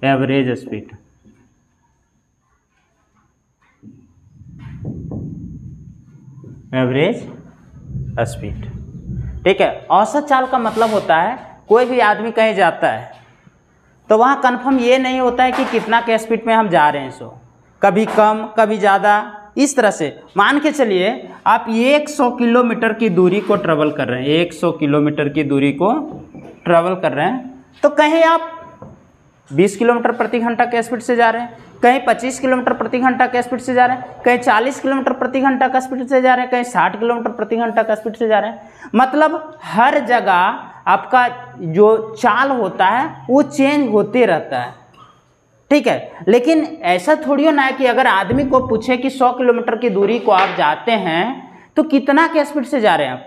Average speed, average speed, ठीक है। औसत चाल का मतलब होता है कोई भी आदमी कहीं जाता है तो वहाँ कन्फर्म ये नहीं होता है कि कितना के स्पीड में हम जा रहे हैं, सो कभी कम कभी ज़्यादा, इस तरह से मान के चलिए आप 100 किलोमीटर की दूरी को ट्रेवल कर रहे हैं, 100 किलोमीटर की दूरी को ट्रेवल कर रहे हैं, तो कहीं आप 20 किलोमीटर प्रति घंटा के स्पीड से जा रहे हैं, कहीं 25 किलोमीटर प्रति घंटा के स्पीड से जा रहे हैं, कहीं 40 किलोमीटर प्रति घंटा का स्पीड से जा रहे हैं, कहीं 60 किलोमीटर प्रति घंटा का स्पीड से जा रहे हैं। मतलब हर जगह आपका जो चाल होता है वो चेंज होते रहता है, ठीक है। लेकिन ऐसा थोड़ी हो ना है कि अगर आदमी को पूछे कि 100 किलोमीटर की दूरी को आप जाते हैं तो कितना के स्पीड से जा रहे हैं आप,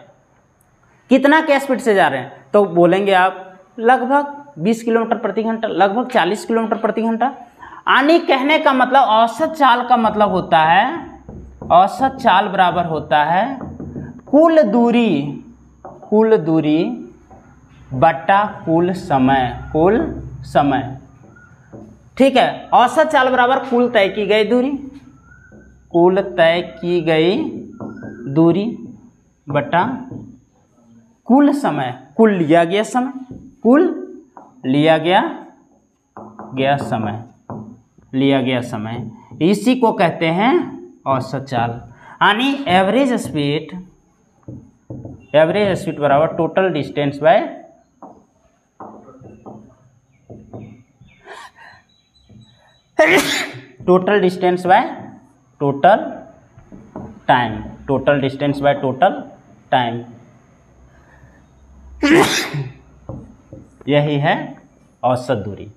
कितना के स्पीड से जा रहे हैं, तो बोलेंगे आप लगभग 20 किलोमीटर प्रति घंटा, लगभग 40 किलोमीटर प्रति घंटा। यानी कहने का मतलब औसत चाल का मतलब होता है, औसत चाल बराबर होता है कुल दूरी बटा कुल समय, ठीक है। औसत चाल बराबर कुल तय की गई दूरी बटा कुल समय, कुल लिया गया समय, इसी को कहते हैं औसत चाल। यानी एवरेज स्पीड बराबर total distance by total time, यही है औसत दूरी।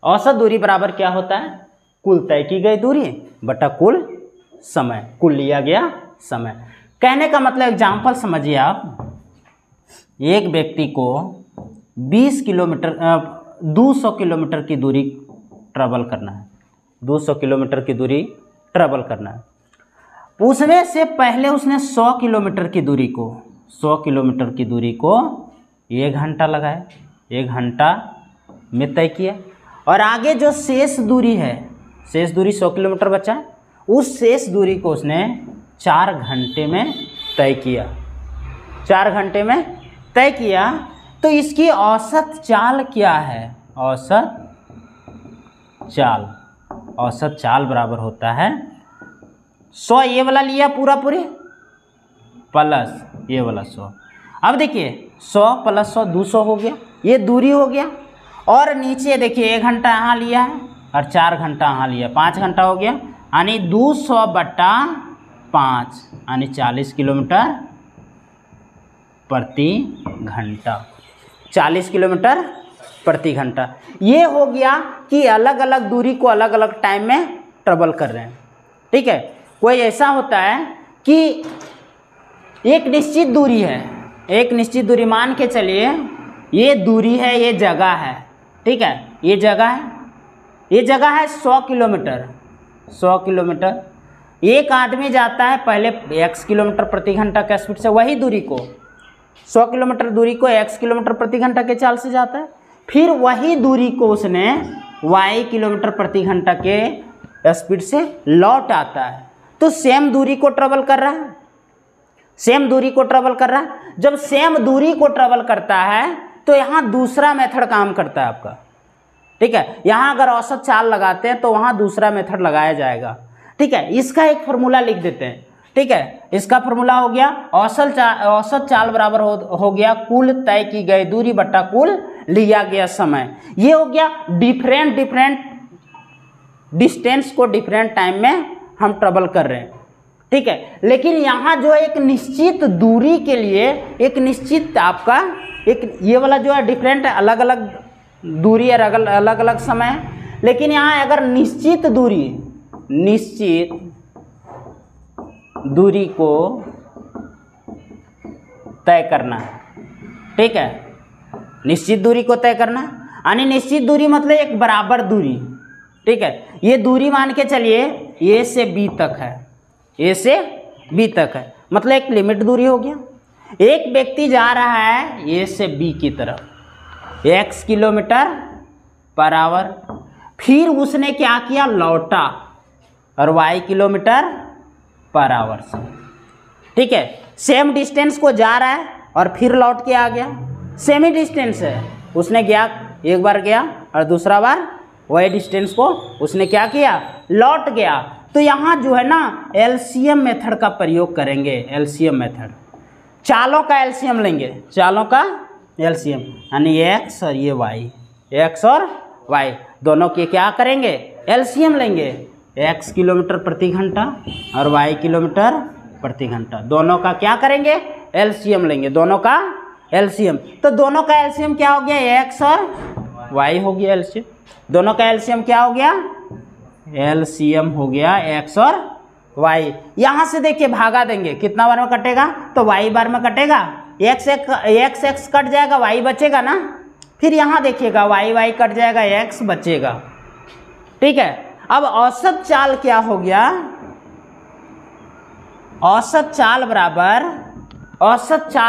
औसत दूरी बराबर क्या होता है, कुल तय की गई दूरी बटा कुल समय, कुल लिया गया समय। कहने का मतलब एग्जाम्पल समझिए आप, एक व्यक्ति को 200 किलोमीटर की दूरी ट्रेवल करना है, 200 किलोमीटर की दूरी ट्रेवल करना है। उसमें से पहले उसने 100 किलोमीटर की दूरी को 1 घंटा लगाया, 1 घंटा में तय किया, और आगे जो शेष दूरी 100 किलोमीटर बचा, उस शेष दूरी को उसने 4 घंटे में तय किया, 4 घंटे में तय किया। तो इसकी औसत चाल क्या है, औसत चाल बराबर होता है 100 ये वाला लिया पूरी प्लस ये वाला 100। अब देखिए 100 + 100 200 हो गया, ये दूरी हो गया, और नीचे देखिए 1 घंटा यहाँ लिया है और 4 घंटा यहाँ लिया, 5 घंटा हो गया। यानी 200 बटा 5 यानी 40 किलोमीटर प्रति घंटा, 40 किलोमीटर प्रति घंटा। ये हो गया कि अलग अलग दूरी को अलग अलग टाइम में ट्रेवल कर रहे हैं, ठीक है। कोई ऐसा होता है कि एक निश्चित दूरी है, एक निश्चित दूरी मान के चलिए ये दूरी है, ये जगह है, ठीक है, ये जगह है 100 किलोमीटर। एक आदमी जाता है पहले x किलोमीटर प्रति घंटा के स्पीड से, वही दूरी को 100 किलोमीटर दूरी को x किलोमीटर प्रति घंटा के चाल से जाता है, फिर वही दूरी को उसने y किलोमीटर प्रति घंटा के स्पीड से लौट आता है। तो सेम दूरी को ट्रेवल कर रहा है, जब सेम दूरी को ट्रेवल करता है तो यहाँ दूसरा मेथड काम करता है आपका, ठीक है। यहाँ अगर औसत चाल लगाते हैं तो वहाँ दूसरा मेथड लगाया जाएगा, ठीक है। इसका एक फॉर्मूला लिख देते हैं, ठीक है। इसका फॉर्मूला हो गया औसत चाल बराबर हो गया कुल तय की गई दूरी बटा कुल लिया गया समय। ये हो गया डिफरेंट डिस्टेंस को डिफरेंट टाइम में हम ट्रेवल कर रहे हैं, ठीक है। लेकिन यहाँ जो एक निश्चित दूरी के लिए एक निश्चित आपका एक ये वाला जो है डिफरेंट अलग अलग दूरी और अलग अलग समय, लेकिन यहाँ अगर निश्चित दूरी को तय करना है, ठीक है, निश्चित दूरी को तय करना, यानी निश्चित दूरी मतलब एक बराबर दूरी, ठीक है। ये दूरी मान के चलिए A से B तक है, मतलब एक लिमिट दूरी हो गया। एक व्यक्ति जा रहा है A से B की तरफ x किलोमीटर पर आवर, फिर उसने क्या किया, लौटा, और y किलोमीटर पर आवर से। ठीक है, सेम डिस्टेंस को जा रहा है और फिर लौट के आ गया, सेम ही डिस्टेंस है, उसने गया, एक बार गया और दूसरा बार वही डिस्टेंस को उसने क्या किया, लौट गया। तो यहाँ जो है ना एलसीएम मेथड का प्रयोग करेंगे, एलसीएम मेथड, चालों का एलसीएम लेंगे, चालों का एलसीएम, यानी एक्स और ये वाई, एक्स और वाई दोनों के क्या करेंगे, एलसीएम लेंगे, एक्स किलोमीटर प्रति घंटा और वाई किलोमीटर प्रति घंटा, दोनों का क्या करेंगे, एलसीएम लेंगे, दोनों का एलसीएम। तो दोनों का एलसीएम क्या हो गया, एक्स और वाई हो गया एलसीएम, दोनों का एलसीएम क्या हो गया, एलसीएम हो गया एक्स और वाई। यहाँ से देखिए भागा देंगे, कितना बार में कटेगा, तो वाई बार में कटेगा, एक्स एक्स कट जाएगा, वाई बचेगा ना, फिर यहाँ देखिएगा वाई वाई कट जाएगा, एक्स बचेगा। ठीक है, अब औसत चाल क्या हो गया, औसत चाल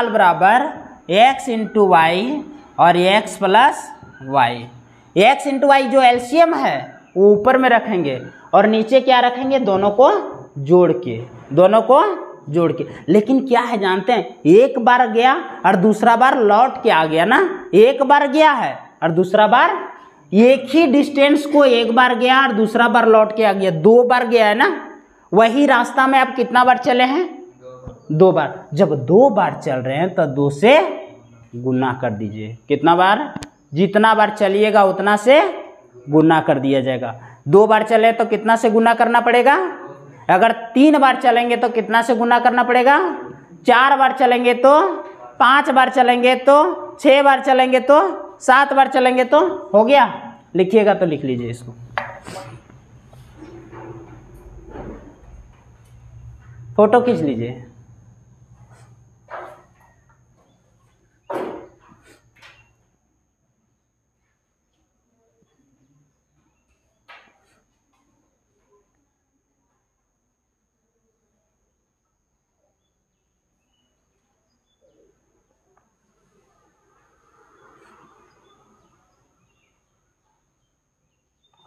बराबर एक्स इंटू वाई और x plus y. X into y जो एलसीएम है वो ऊपर में रखेंगे और नीचे क्या रखेंगे, दोनों को जोड़ के, दोनों को जोड़ के। लेकिन क्या है जानते हैं, एक बार गया और दूसरा बार लौट के आ गया ना, एक बार गया है और दूसरा बार, एक ही डिस्टेंस को एक बार गया और दूसरा बार लौट के आ गया, दो बार गया है ना। वही रास्ता में आप कितना बार चले हैं, दो बार। जब दो बार चल रहे हैं तो दो से गुना कर दीजिए, कितना बार, जितना बार चलिएगा उतना से गुना कर दिया जाएगा। दो बार चले तो कितना से गुना करना पड़ेगा, अगर तीन बार चलेंगे तो कितना से गुना करना पड़ेगा, चार बार चलेंगे तो, पांच बार चलेंगे तो, छह बार चलेंगे तो, सात बार चलेंगे तो, हो गया। लिखिएगा तो लिख लीजिए इसको, फोटो खींच लीजिए।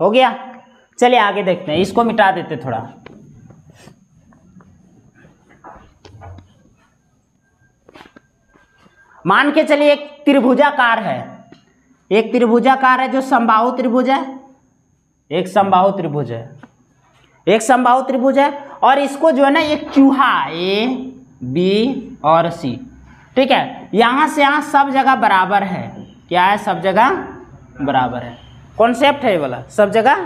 हो गया, चलिए आगे देखते हैं, इसको मिटा देते थोड़ा। मान के चलिए एक त्रिभुजाकार है, एक त्रिभुजाकार है जो समबाहु त्रिभुज है, एक समबाहु त्रिभुज है, एक समबाहु त्रिभुज है, और इसको जो है ना एक चूहा ए बी और सी, ठीक है, यहां से यहां सब जगह बराबर है, क्या है, सब जगह बराबर है, कॉन्सेप्ट है ये वाला, सब जगह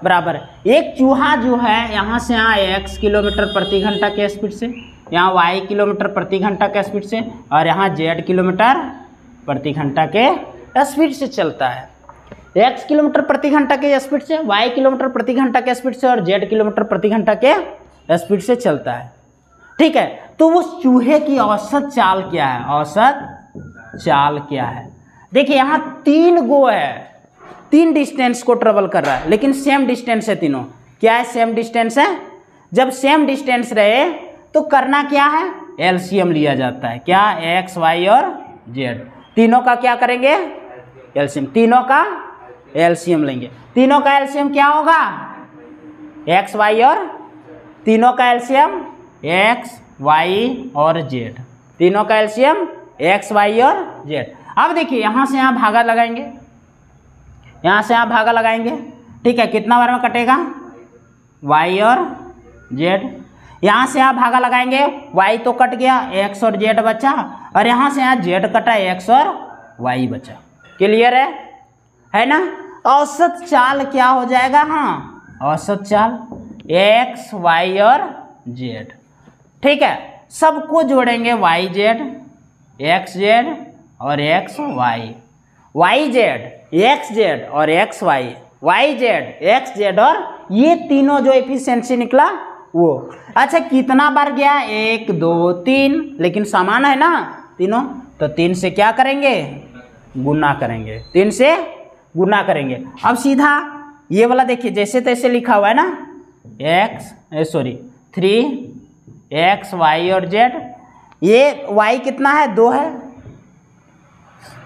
बराबर है। एक चूहा जो है यहाँ से यहाँ x किलोमीटर प्रति घंटा के स्पीड से, यहाँ y किलोमीटर प्रति घंटा के स्पीड से, और यहाँ z किलोमीटर प्रति घंटा के स्पीड से चलता है। x किलोमीटर प्रति घंटा के स्पीड से, y किलोमीटर प्रति घंटा के स्पीड से और z किलोमीटर प्रति घंटा के स्पीड से चलता है। ठीक है, तो उस चूहे की औसत चाल क्या है, औसत चाल क्या है। देखिए यहाँ तीन गो है, तीन डिस्टेंस को ट्रेवल कर रहा है, लेकिन सेम डिस्टेंस है तीनों, क्या है, सेम डिस्टेंस है। जब सेम डिस्टेंस रहे तो करना क्या है, एलसीएम लिया जाता है, क्या, एक्स वाई और जेड, तीनों का क्या करेंगे, एलसीएम, तीनों का एलसीएम लेंगे। तीनों का एलसीएम क्या होगा, एक्स वाई और, तीनों का एलसीएम एक्स वाई और जेड, तीनों का एलसीएम एक्स वाई और जेड। अब देखिए यहाँ से यहाँ भागा लगाएंगे, यहाँ से यहाँ भागा लगाएंगे, ठीक है, कितना बार में कटेगा, y और z, यहाँ से यहाँ भागा लगाएंगे, y तो कट गया, x और z बचा, और यहाँ से यहाँ z कटा, x और y बचा। क्लियर है ना। औसत चाल क्या हो जाएगा, हाँ, औसत चाल x y और z, ठीक है, सबको जोड़ेंगे, y z, x z और x y, y z X Z और X Y, Y Z X Z, और ये तीनों जो एफिशिएंसी निकला वो। अच्छा कितना बार गया, एक दो तीन, लेकिन समान है ना तीनों, तो तीन से क्या करेंगे, गुना करेंगे, तीन से गुना करेंगे। अब सीधा ये वाला देखिए जैसे तैसे लिखा हुआ है ना, थ्री एक्स वाई और जेड, ये वाई कितना है, दो है,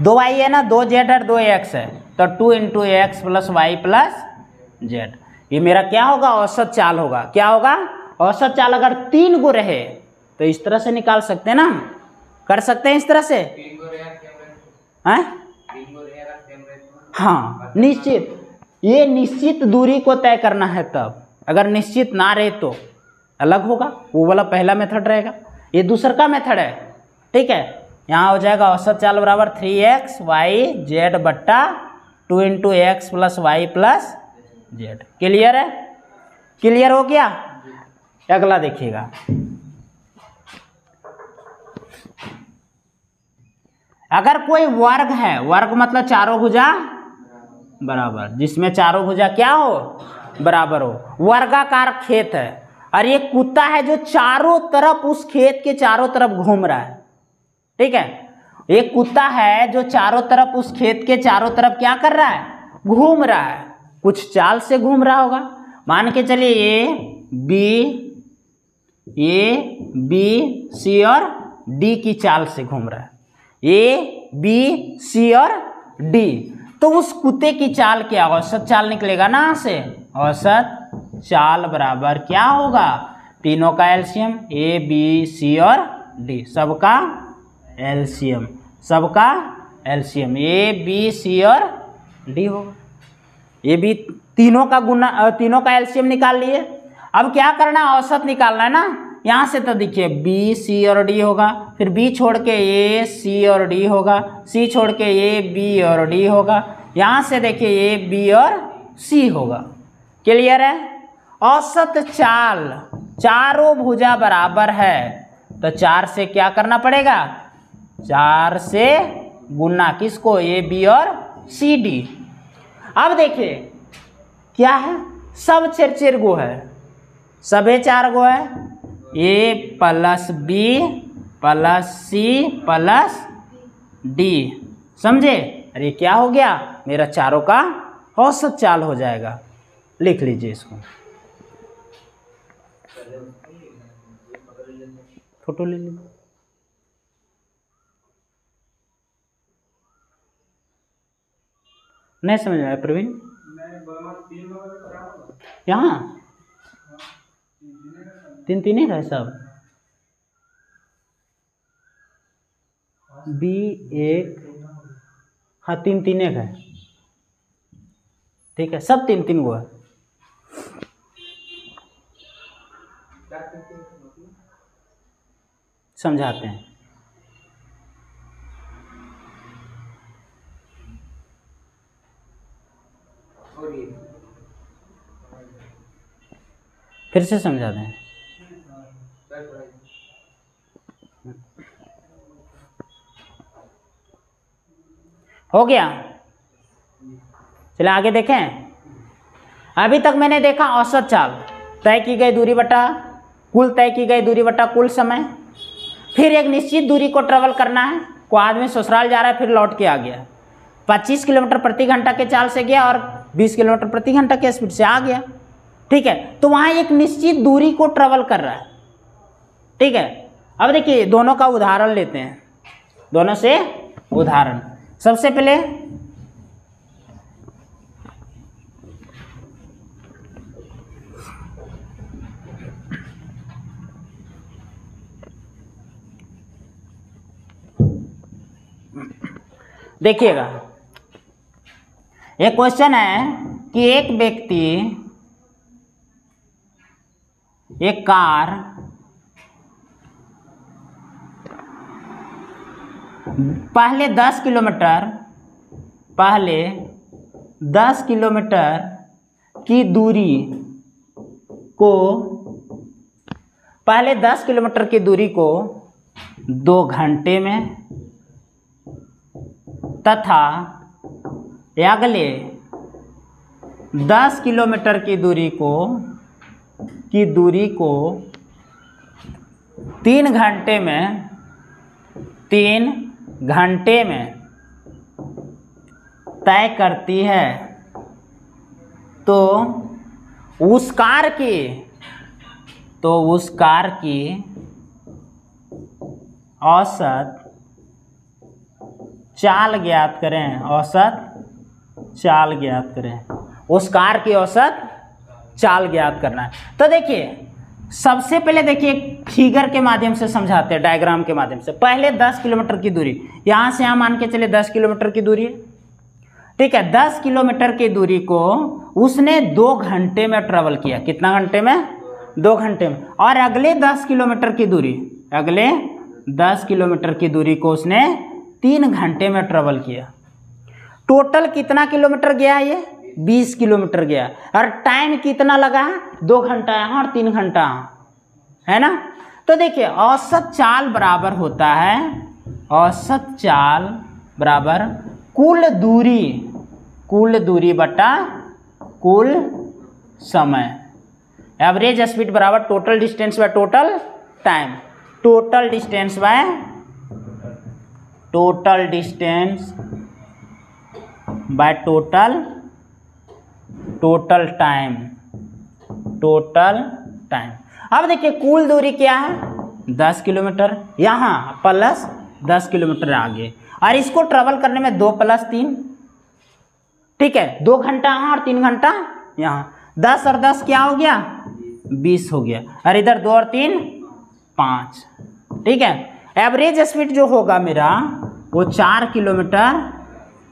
दो वाई है ना, दो जेड और दो एक्स है, तो 2 × x + y + जेड। ये मेरा क्या होगा, औसत चाल होगा। क्या होगा, औसत चाल। अगर 3 गो रहे तो इस तरह से निकाल सकते हैं ना, कर सकते हैं इस तरह से। हैं? हाँ निश्चित, ये निश्चित दूरी को तय करना है तब, अगर निश्चित ना रहे तो अलग होगा, वो वाला पहला मेथड रहेगा, ये दूसरा का मेथड है। ठीक है, यहाँ हो जाएगा औसत चाल बराबर 3x y z बट्टा 2 × x + y + z। क्लियर है, क्लियर हो गया। अगला देखिएगा, अगर कोई वर्ग है, वर्ग मतलब चारों भुजा बराबर, जिसमें चारों भुजा क्या हो, बराबर हो, वर्गाकार खेत है, और ये कुत्ता है जो चारों तरफ उस खेत के चारों तरफ घूम रहा है। ठीक है, एक कुत्ता है जो चारों तरफ उस खेत के चारों तरफ क्या कर रहा है, घूम रहा है, कुछ चाल से घूम रहा होगा। मान के चलिए ए बी सी और डी की चाल से घूम रहा है, ए बी सी और डी, तो उस कुत्ते की चाल क्या, औसत चाल निकलेगा ना यहाँ से। औसत चाल बराबर क्या होगा, तीनों का एलसीएम, ए बी सी और डी, सबका एलसीएम, सबका एलसीएम ए बी सी और डी होगा। ये भी तीनों का गुना, तीनों का एलसीएम निकाल लिए। अब क्या करना, औसत निकालना है ना। यहाँ से तो देखिए बी सी और डी होगा, फिर बी छोड़ के ए सी और डी होगा, सी छोड़ के ए बी और डी होगा, यहाँ से देखिए ए बी और सी होगा। क्लियर है। औसत चाल, चारों भुजा बराबर है तो 4 से क्या करना पड़ेगा, 4 से गुना, किसको, ए बी और सी डी। अब देखिए क्या है, सब 4 गो है, सबे 4 गो है, ए + बी + सी + डी, समझे। अरे क्या हो गया, मेरा चारों का औसत चाल हो जाएगा। लिख लीजिए इसको, फोटो ले लीजिए। नहीं समझ आया प्रवीण, यहाँ 3 है सब, बी 1, हाँ 3 है, ठीक है, सब 3 गो है। समझाते हैं, फिर से समझाते हैं। हो गया, चलिए आगे देखें। अभी तक मैंने देखा औसत चाल, तय की गई दूरी बटा कुल तय की गई दूरी बटा कुल समय, फिर एक निश्चित दूरी को ट्रेवल करना है। को आदमी ससुराल जा रहा है, फिर लौट के आ गया, 25 किलोमीटर प्रति घंटा के चाल से गया और 20 किलोमीटर प्रति घंटा के स्पीड से आ गया। ठीक है, तो वहाँ एक निश्चित दूरी को ट्रेवल कर रहा है। ठीक है, अब देखिए दोनों का उदाहरण लेते हैं, दोनों से उदाहरण। सबसे पहले देखिएगा, एक क्वेश्चन है कि एक व्यक्ति एक कार पहले 10 किलोमीटर की दूरी को 2 घंटे में तथा अगले 10 किलोमीटर की दूरी को 3 घंटे में तय करती है, तो उस कार की औसत चाल ज्ञात करें, औसत चाल ज्ञात करें। उस कार की औसत चाल ज्ञात करना है। तो देखिए सबसे पहले देखिए फिगर के माध्यम से समझाते हैं, डायग्राम के माध्यम से। पहले 10 किलोमीटर की दूरी, यहाँ से यहाँ मान के चले 10 किलोमीटर की दूरी है, ठीक है। 10 किलोमीटर की दूरी को उसने 2 घंटे में ट्रेवल किया। कितना घंटे में? 2 घंटे में। और अगले 10 किलोमीटर की दूरी, अगले 10 किलोमीटर की दूरी को उसने 3 घंटे में ट्रेवल किया। टोटल कितना किलोमीटर गया? ये 20 किलोमीटर गया। और टाइम कितना लगा? 2 घंटा यहाँ और 3 घंटा यहाँ, है ना। तो देखिए औसत चाल बराबर होता है, औसत चाल बराबर कुल दूरी बटा कुल समय। एवरेज स्पीड बराबर total distance by total time. Total distance by total distance by total time, total time. अब देखिए कुल दूरी क्या है? 10 किलोमीटर यहाँ प्लस 10 किलोमीटर आगे, और इसको ट्रेवल करने में 2 + 3, ठीक है। 2 घंटा यहाँ और 3 घंटा यहाँ। 10 और 10 क्या हो गया? 20 हो गया। और इधर 2 और 3 5, ठीक है। एवरेज स्पीड जो होगा मेरा वो 4 किलोमीटर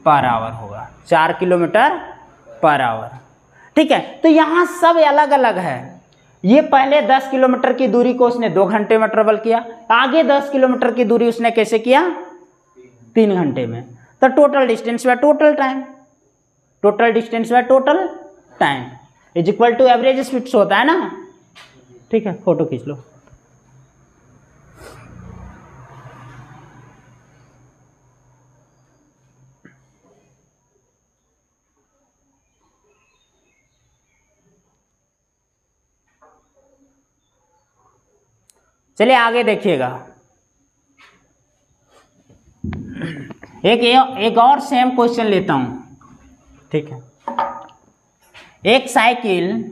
पर आवर होगा, 4 किलोमीटर पर आवर, ठीक है। तो यहाँ सब अलग अलग है। ये पहले 10 किलोमीटर की दूरी को उसने 2 घंटे में ट्रेवल किया, आगे 10 किलोमीटर की दूरी उसने कैसे किया? 3 घंटे में। तो total distance by total time, total distance by total time is equal to average speed होता है ना, ठीक है। फोटो खींच लो। चलिए आगे देखिएगा। एक और सेम क्वेश्चन लेता हूं, ठीक है। एक साइकिल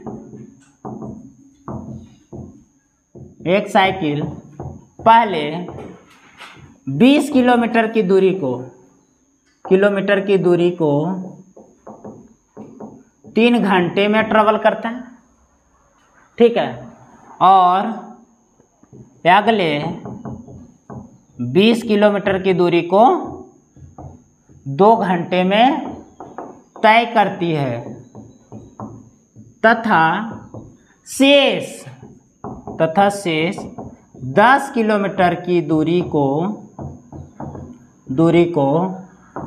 पहले 20 किलोमीटर की दूरी को 3 घंटे में ट्रेवल करता है, ठीक है। और अगले 20 किलोमीटर की दूरी को 2 घंटे में तय करती है, तथा शेष 10 किलोमीटर की दूरी को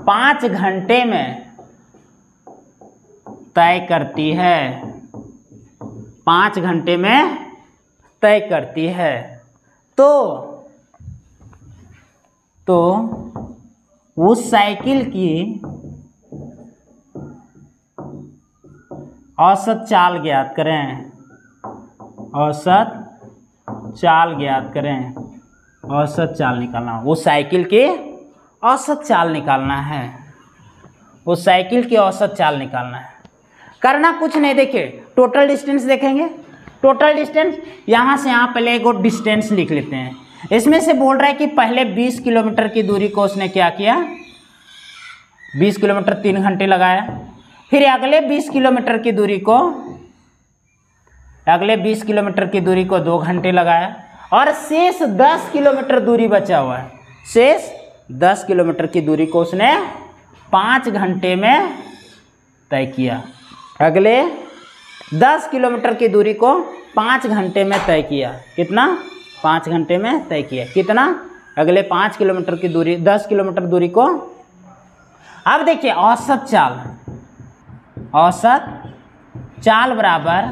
5 घंटे में तय करती है, 5 घंटे में तय करती है। तो उस साइकिल की औसत चाल ज्ञात करें, औसत चाल ज्ञात करें, औसत चाल निकालना। उस साइकिल की औसत चाल निकालना है, उस साइकिल की औसत चाल निकालना है। करना कुछ नहीं, देखिए टोटल डिस्टेंस देखेंगे। टोटल डिस्टेंस यहाँ से यहाँ पहले एक और डिस्टेंस लिख लेते हैं। इसमें से बोल रहा है कि पहले 20 किलोमीटर की दूरी को उसने क्या किया? 20 किलोमीटर 3 घंटे लगाया। फिर अगले 20 किलोमीटर की दूरी को 2 घंटे लगाया। और शेष 10 किलोमीटर दूरी बचा हुआ है, शेष 10 किलोमीटर की दूरी को उसने 5 घंटे में तय किया। अगले 10 किलोमीटर की दूरी को 5 घंटे में तय किया। कितना? 5 घंटे में तय किया। कितना? अगले 5 किलोमीटर की दूरी, 10 किलोमीटर दूरी को। अब देखिए औसत चाल बराबर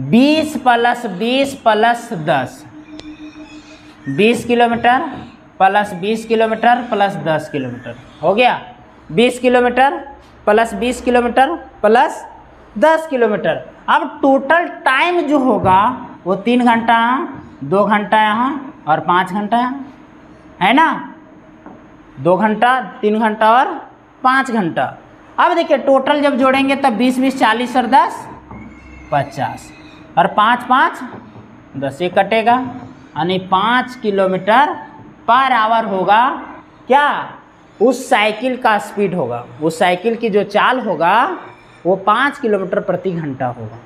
20 + 20 + 10, 20 किलोमीटर + 20 किलोमीटर + 10 किलोमीटर हो गया। 20 किलोमीटर + 20 किलोमीटर + 10 किलोमीटर। अब टोटल टाइम जो होगा वो 3 घंटा यहाँ, 2 घंटा यहाँ और 5 घंटा यहाँ, है ना। 2 घंटा, 3 घंटा और 5 घंटा। अब देखिए टोटल जब जोड़ेंगे तब 20 20 40 और 10 50 और 5 5 10, ये कटेगा, यानी 5 किलोमीटर पर आवर होगा क्या? उस साइकिल का स्पीड होगा, उस साइकिल की जो चाल होगा वो 5 किलोमीटर प्रति घंटा होगा।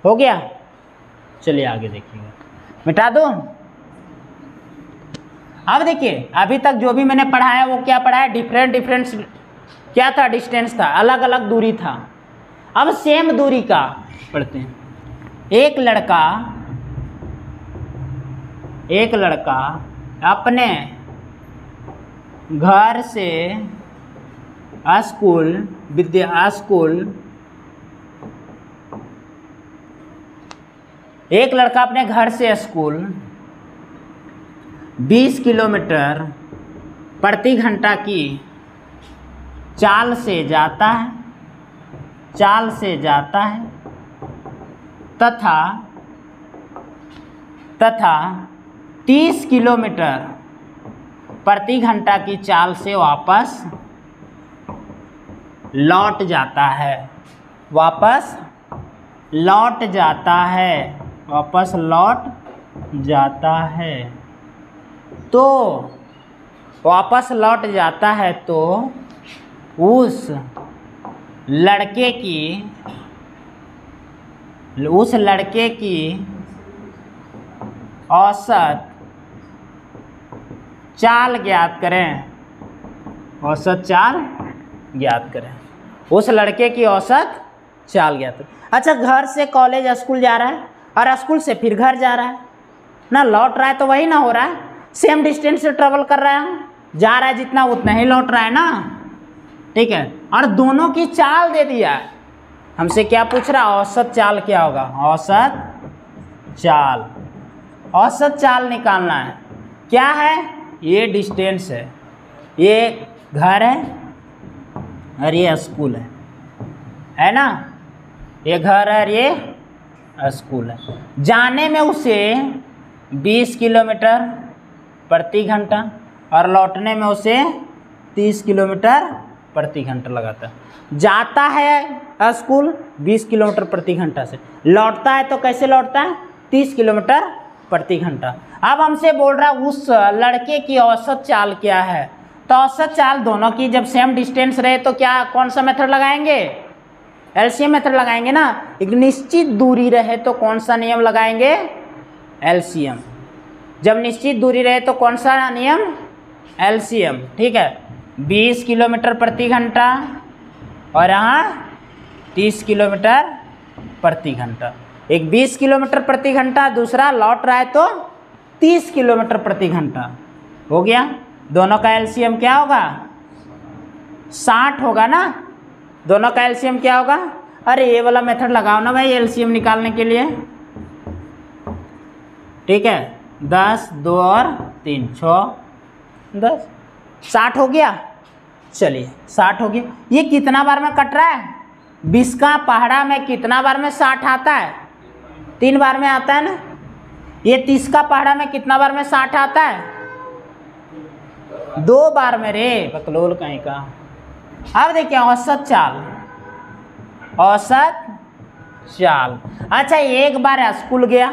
हो गया, चलिए आगे देखिएगा, मिटा दो। अब देखिए अभी तक जो भी मैंने पढ़ाया वो क्या पढ़ाया, डिफरेंस क्या था, डिस्टेंस था, अलग अलग दूरी था। अब सेम दूरी का पढ़ते हैं। एक लड़का अपने घर से स्कूल एक लड़का अपने घर से स्कूल 20 किलोमीटर प्रति घंटा की चाल से जाता है तथा 30 किलोमीटर प्रति घंटा की चाल से वापस लौट जाता है, तो उस लड़के की औसत चाल ज्ञात करें। उस लड़के की औसत चाल ज्ञात करें। अच्छा, घर से कॉलेज स्कूल जा रहा है और स्कूल से फिर घर जा रहा है ना, लौट रहा है तो वही ना हो रहा है, सेम डिस्टेंस से ट्रेवल कर रहा है, जा रहा है जितना उतना ही लौट रहा है ना, ठीक है। और दोनों की चाल दे दिया, हमसे क्या पूछ रहा, औसत चाल क्या होगा, औसत चाल निकालना है। क्या है, ये डिस्टेंस है, ये घर है और ये स्कूल है ना, ये घर है और ये स्कूल है। जाने में उसे 20 किलोमीटर प्रति घंटा और लौटने में उसे 30 किलोमीटर प्रति घंटा लगाता है। जाता है स्कूल 20 किलोमीटर प्रति घंटा से, लौटता है तो कैसे लौटता है, 30 किलोमीटर प्रति घंटा। अब हमसे बोल रहा है उस लड़के की औसत चाल क्या है, तो औसत चाल दोनों की जब सेम डिस्टेंस रहे तो क्या, कौन सा मेथड लगाएंगे, एलसीएम मेथड लगाएंगे ना। एक निश्चित दूरी रहे तो कौन सा नियम लगाएंगे, एलसीएम। जब निश्चित दूरी रहे तो कौन सा नियम, एलसीएम, ठीक है। 20 किलोमीटर प्रति घंटा और यहाँ 30 किलोमीटर प्रति घंटा। एक 20 किलोमीटर प्रति घंटा, दूसरा लौट रहा है तो 30 किलोमीटर प्रति घंटा। हो गया, दोनों का एलसीएम क्या होगा, 60 होगा ना। दोनों का एलसीएम क्या होगा, अरे ये वाला मेथड लगाओ ना भाई एलसीएम निकालने के लिए, ठीक है। 10, 2 और 3, 6, 10, 60 हो गया। चलिए 60 हो गया। ये कितना बार में कट रहा है, 20 का पहाड़ा में कितना बार में 60 आता है, 3 बार में आता है ना। ये 30 का पहाड़ा में कितना बार में 60 आता है, 2 बार में रे बकलोल कहीं का। अब देखिए औसत चाल। अच्छा, एक बार स्कूल गया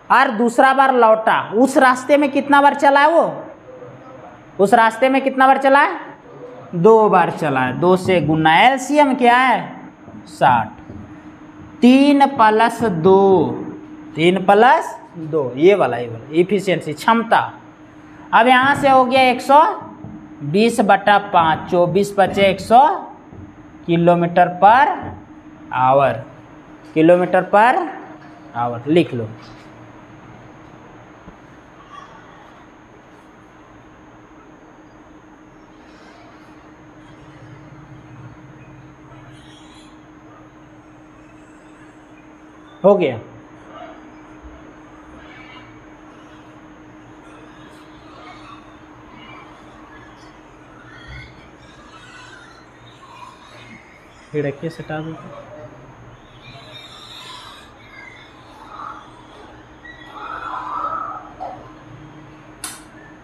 और दूसरा बार लौटा, उस रास्ते में कितना बार चला है वो, उस रास्ते में कितना बार चला है, 2 बार चला है। 2 से गुना, एलसीएम क्या है, 60। 3 + 2, ये वाला इफिशियंसी, क्षमता। अब यहाँ से हो गया 120/5, 24 बचे 100 किलोमीटर पर आवर, लिख लो। हो गया। खिड़की से हटा दो।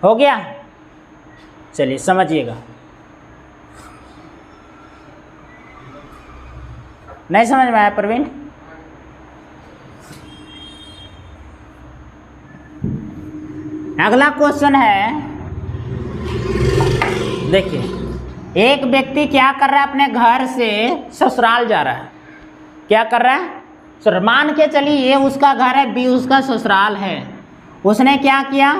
हो गया, चलिए समझिएगा। नहीं समझ में आया प्रवीण? अगला क्वेश्चन है, देखिए, एक व्यक्ति क्या कर रहा है, अपने घर से ससुराल जा रहा है। क्या कर रहा है? मान के चलिए ये उसका घर है, बी उसका ससुराल है। उसने क्या किया,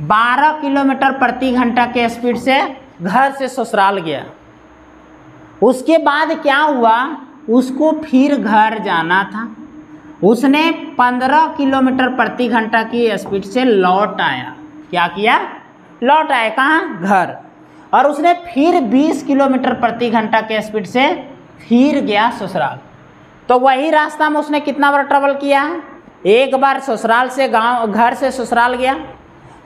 12 किलोमीटर प्रति घंटा के स्पीड से घर से ससुराल गया। उसके बाद क्या हुआ, उसको फिर घर जाना था। उसने 15 किलोमीटर प्रति घंटा की स्पीड से लौट आया। क्या किया? लौट आया कहाँ? घर। और उसने फिर 20 किलोमीटर प्रति घंटा के स्पीड से फिर गया ससुराल। तो वही रास्ता में उसने कितना बार ट्रेवल किया? एक बार ससुराल से घर से ससुराल गया,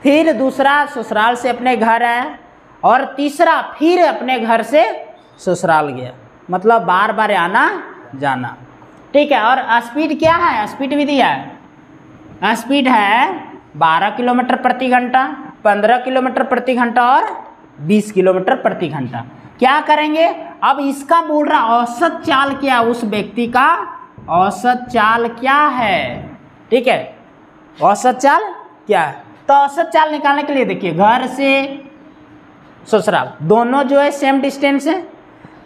फिर दूसरा ससुराल से अपने घर आया, और तीसरा फिर अपने घर से ससुराल गया। मतलब बार बार आना जाना। ठीक है। और स्पीड क्या है? स्पीड भी दिया है। स्पीड है 12 किलोमीटर प्रति घंटा, 15 किलोमीटर प्रति घंटा और 20 किलोमीटर प्रति घंटा। क्या करेंगे अब? इसका बोल रहा औसत चाल क्या, उस व्यक्ति का औसत चाल क्या है। ठीक है, औसत चाल क्या है? तो औसत चाल निकालने के लिए देखिए, घर से ससुराल दोनों जो है सेम डिस्टेंस है।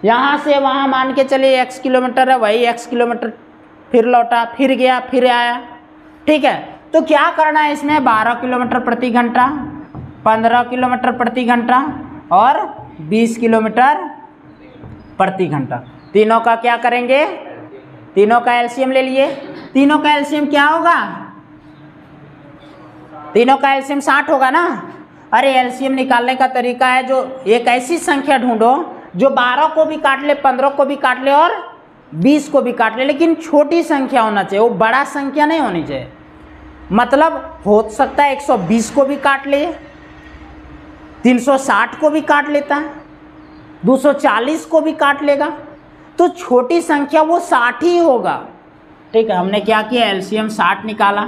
यहाँ से वहाँ मान के चलिए x किलोमीटर है, वही x किलोमीटर, फिर लौटा, फिर गया, फिर आया। ठीक है, तो क्या करना है इसमें? 12 किलोमीटर प्रति घंटा, 15 किलोमीटर प्रति घंटा और 20 किलोमीटर प्रति घंटा। तीनों का क्या करेंगे? तीनों का एलसीएम ले लिए। तीनों का एलसीएम क्या होगा? तीनों का एलसीएम 60 होगा ना। अरे एलसीएम निकालने का तरीका है, जो एक ऐसी संख्या ढूंढो जो 12 को भी काट ले, 15 को भी काट ले और 20 को भी काट ले, लेकिन छोटी संख्या होना चाहिए, वो बड़ा संख्या नहीं होनी चाहिए। मतलब हो सकता है 120 को भी काट ले, 360 को भी काट लेता है, 240 को भी काट लेगा, तो छोटी संख्या वो 60 ही होगा। ठीक है, हमने क्या किया? एलसीएम 60 निकाला।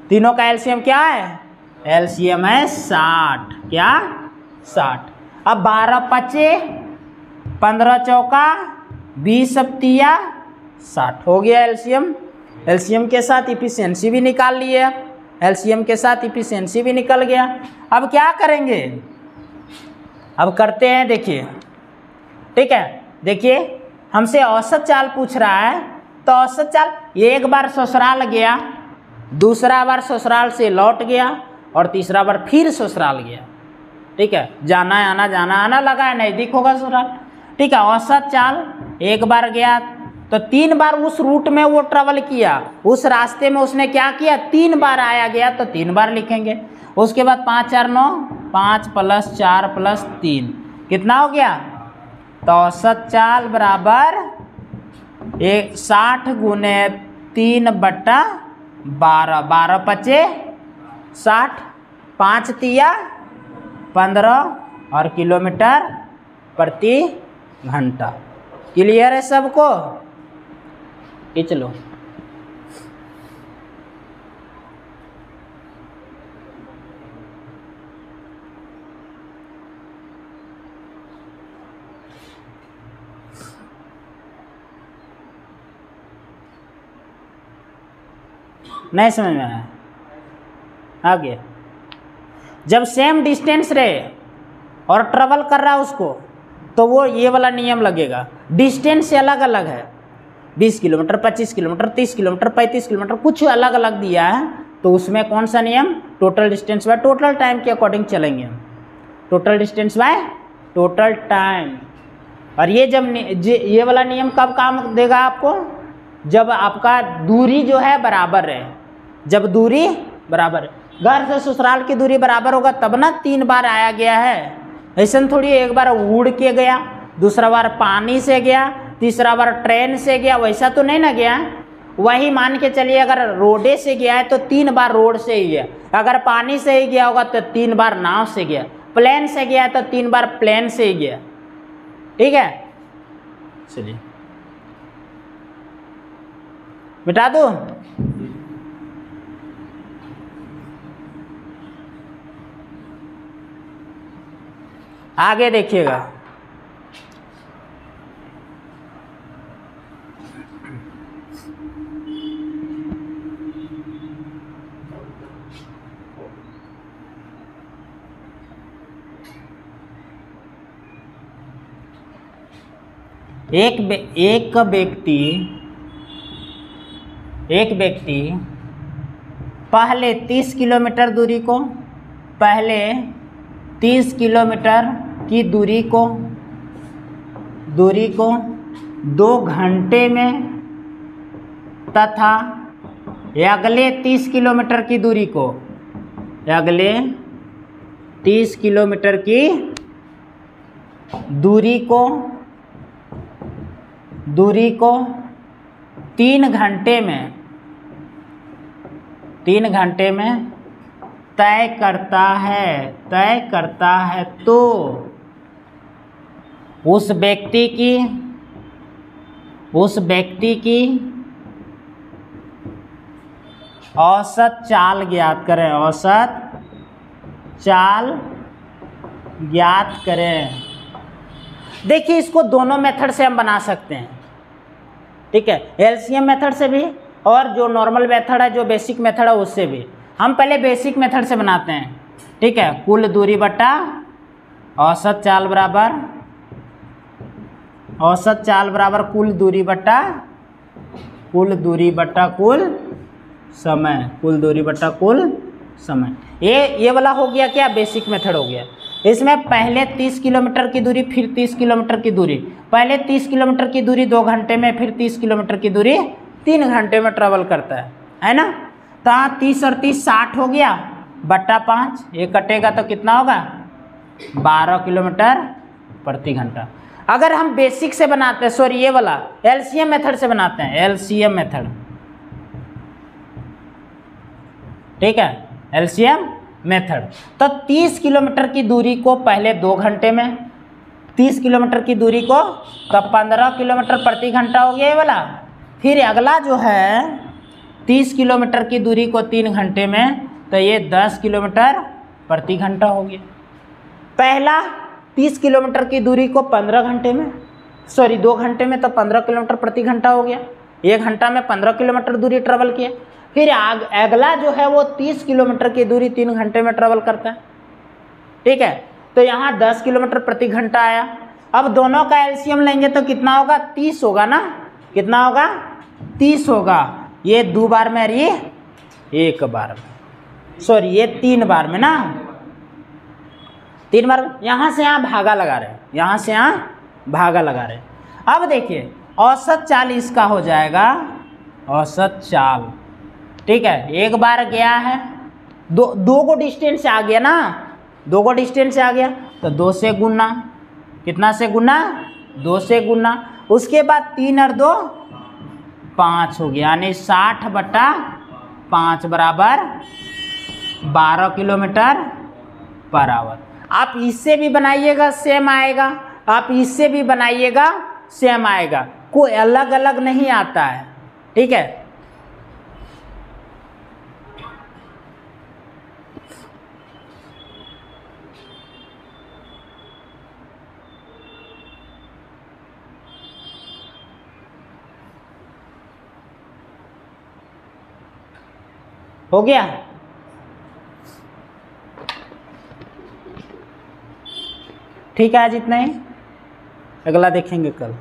तीनों का एलसीएम क्या है? एलसीएम है 60। क्या? 60। अब 12 पचे, 15 चौका, 20 सप्तिया 60 हो गया एलसीएम। एलसीएम के साथ इफिशिएंसी भी निकाल लिए। एलसीएम के साथ इफिशिएंसी भी निकल गया। अब क्या करेंगे? अब करते हैं, देखिए। ठीक है, देखिए हमसे औसत चाल पूछ रहा है, तो औसत चाल, एक बार ससुराल गया, दूसरा बार ससुराल से लौट गया और तीसरा बार फिर ससुराल गया। ठीक है, जाना आना जाना आना लगा है, नज़दीक होगा ससुराल। ठीक है, औसत चाल एक बार गया तो 3 बार उस रूट में वो ट्रेवल किया, उस रास्ते में उसने क्या किया? 3 बार आया गया, तो 3 बार लिखेंगे। उसके बाद 5 4 9, 5 + 4 + 3 कितना हो गया? तो औसत चाल बराबर 60 × 3/12, 12 पचे 60, 5 तिया 15 और किलोमीटर प्रति घंटा। क्लियर है सबको? ये चलो, नहीं समझ में आया? आ गया। जब सेम डिस्टेंस रहे और ट्रेवल कर रहा है उसको, तो वो ये वाला नियम लगेगा। डिस्टेंस से अलग अलग है, 20 किलोमीटर, 25 किलोमीटर, 30 किलोमीटर, 35 किलोमीटर, कुछ अलग अलग दिया है, तो उसमें कौन सा नियम? Total distance by total time के अकॉर्डिंग चलेंगे हम। Total distance by total time. और ये जब ये वाला नियम कब काम देगा आपको? जब आपका दूरी जो है बराबर है। जब दूरी बराबर है, घर से ससुराल की दूरी बराबर होगा तब ना 3 बार आया गया है। ऐसा थोड़ी एक बार उड़ के गया, दूसरा बार पानी से गया, तीसरा बार ट्रेन से गया, वैसा तो नहीं ना गया। वही मान के चलिए, अगर रोडे से गया है तो 3 बार रोड से ही गया, अगर पानी से ही गया होगा तो 3 बार नाव से गया, प्लेन से गया है तो 3 बार प्लेन से ही गया। ठीक है, चलिए मिटा दो। आगे देखिएगा, एक व्यक्ति पहले 30 किलोमीटर की दूरी को 2 घंटे में तथा अगले 30 किलोमीटर की दूरी को 3 घंटे में तय करता है तो उस व्यक्ति की औसत चाल ज्ञात करें। देखिए, इसको दोनों मेथड से हम बना सकते हैं, ठीक है, एलसीएम मेथड से भी और जो नॉर्मल मेथड है, जो बेसिक मेथड है, उससे भी। हम पहले बेसिक मेथड से बनाते हैं, ठीक है। कुल दूरी बटा औसत चाल बराबर कुल दूरी बटा कुल समय। ये वाला हो गया क्या, बेसिक मेथड हो गया। इसमें पहले 30 किलोमीटर की दूरी, फिर 30 किलोमीटर की दूरी, पहले 30 किलोमीटर की दूरी 2 घंटे में, फिर 30 किलोमीटर की दूरी 3 घंटे में ट्रेवल करता है ना। तो 30 और 30 60 हो गया बटा 5, ये कटेगा तो कितना होगा, 12 किलोमीटर प्रति घंटा। अगर हम बेसिक से बनाते हैं, सॉरी ये वाला एलसीएम मेथड से बनाते हैं, एलसीएम मेथड, ठीक है, एलसीएम मेथड। तो 30 किलोमीटर की दूरी को पहले 2 घंटे में, 30 किलोमीटर की दूरी को तो 15 किलोमीटर प्रति घंटा हो गया ये वाला। फिर अगला जो है 30 किलोमीटर की दूरी को 3 घंटे में, तो ये 10 किलोमीटर प्रति घंटा हो गया। पहला 30 किलोमीटर की दूरी को 15 घंटे में, सॉरी 2 घंटे में, तो 15 किलोमीटर प्रति घंटा हो गया। 1 घंटा में 15 किलोमीटर दूरी ट्रेवल किया। फिर अगला जो है वो 30 किलोमीटर की दूरी 3 घंटे में ट्रेवल करता है, ठीक है। तो यहाँ 10 किलोमीटर प्रति घंटा आया। अब दोनों का एलसीएम लेंगे तो कितना होगा, 30 होगा ना, कितना होगा, 30 होगा। ये 2 बार में और ये 1 बार में, सॉरी ये 3 बार में ना, 3 बार। यहाँ से यहाँ भागा लगा रहे हैं, यहाँ से यहाँ भागा लगा रहे हैं। अब देखिए औसत चाल इसका हो जाएगा, औसत चाल, ठीक है। 1 बार गया है, दो को डिस्टेंस से आ गया ना, 2 को डिस्टेंस से आ गया तो 2 से गुना, कितना से गुना, 2 से गुना। उसके बाद 3 और 2 5 हो गया, यानी 60 बटा 5 बराबर 12 किलोमीटर पर आवर। आप इससे भी बनाइएगा सेम आएगा, आप इससे भी बनाइएगा सेम आएगा, कोई अलग अलग नहीं आता है, ठीक है। हो गया, ठीक है। आज इतना ही, अगला देखेंगे कल।